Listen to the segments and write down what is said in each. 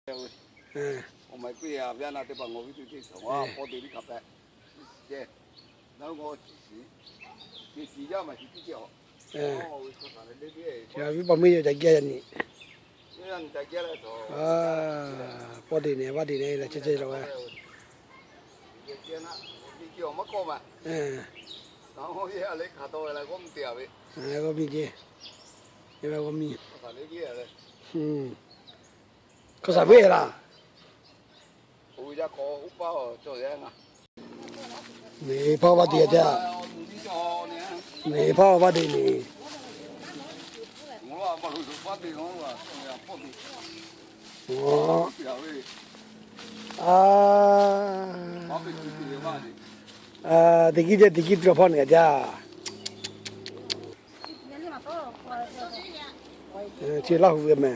我买贵啊，别拿这把我去这手啊，跑对你卡白，这，然后我几家嘛是比较，就比旁边有在家呢。人在家来做。啊，跑对呢，跑对呢，来吃了啊。你叫么过嘛？然后也来看到来我们店呗。我明天，因为我明。我看你几嘞？可啥味啦？我家搞五包做人啊。你跑把地的，你跑把地呢？我把路把地我跑地。哦。地基这跑那家。去老虎的嘛。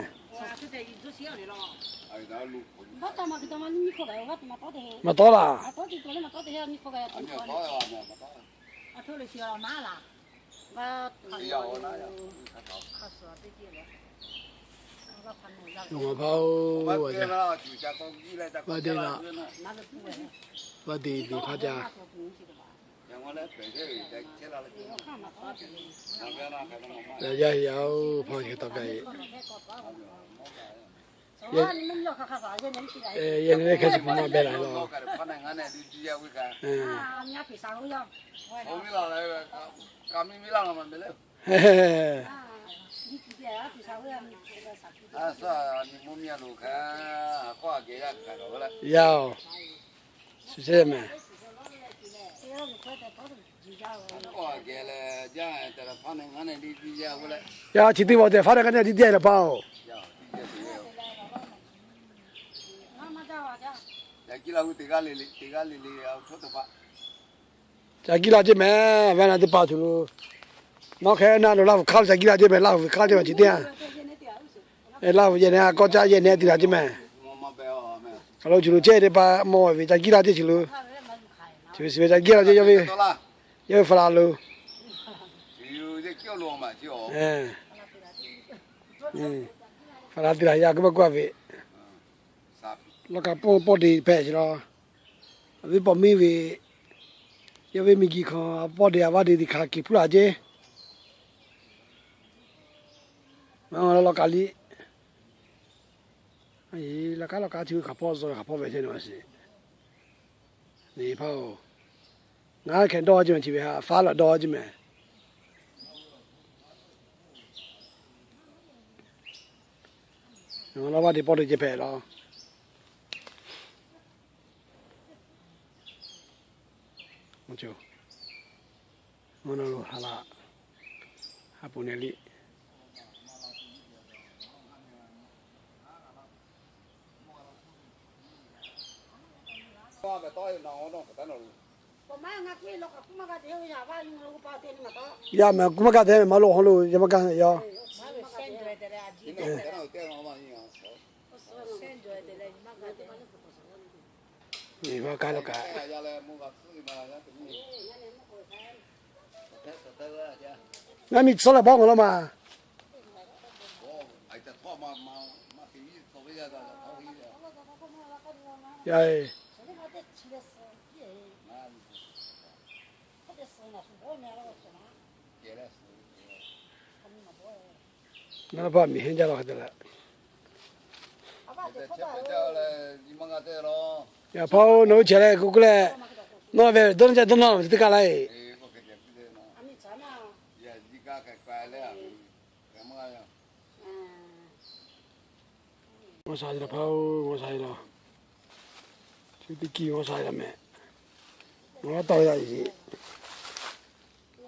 没到啦。我跑我家，我对了，我对你跑家。大家要跑去大概。现在开始慢慢变来了。嘿嘿。是啊，你们面路看，花给他看到了。要，是这么。花给了，这样在那放那俺那里底下过来。要去对我在放那俺那里底下跑。在几老地里要出头发。在几老这边，完了就跑出路。我看那路老虎靠在几老这边，老虎靠这边几点？老虎现在高价现在地下这边。kalau julu je de ba mo we ja gila de julu就是在gila de要发了发了的啦呀个不过we lo ka po de pe lo we po mi we ya we mi ki kho po de wa de di kha ki pula je ma lo ka li那家就卡跑说卡跑没钱东西，你跑，俺看多少钱去呗？发了多少钱没？我老爸的跑的就拍了，我就，我那路好了，还不那里。呀，嘛，古么干的，嘛老红路，也么干呀。你嘛干了干。那你吃了饱了吗？呀。那把米线加了还得了。要跑弄起来，过来，那边等着等到这个来。我啥子了跑，我啥子了？就得给我啥子了没？我到下去，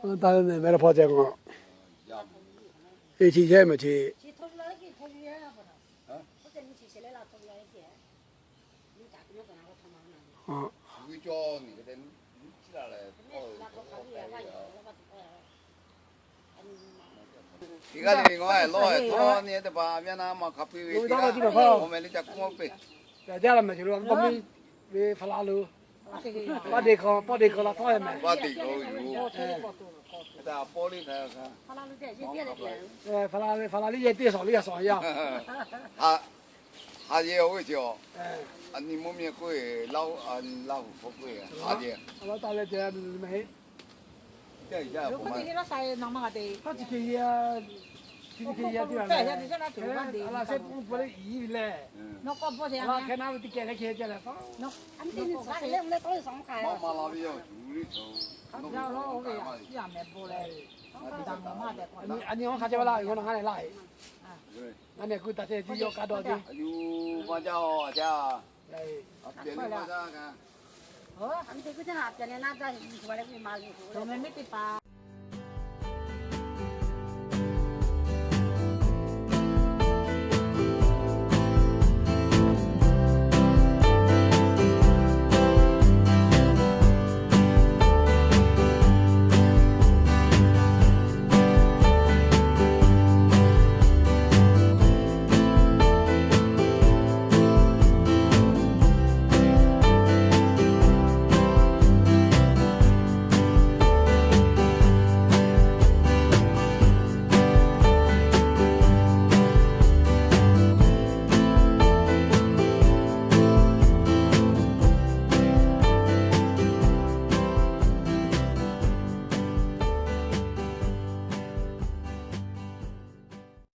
我打算买了跑这个。一起去没去？啊。你看你我还老还多年的吧，原来嘛咖啡我们那家公杯。在家了没去了？我们为发拉路，把地壳了放下没？把地沟有。在玻璃台看。发拉里也地上也上一样。他阿姐会叫，哎，你们面贵，老不贵啊，阿姐，我到了这没，这一下不买。他这个也，这个也对了。阿拉是不能移嘞。阿拉看他们的给他开着了。妈妈那边要煮的头，你我看见不啦？我那看来来。那你估大些只有干多的。哎呦，妈家哦家，哎，别的妈家看。哦，他们这个真好，今天那个一过来给妈给。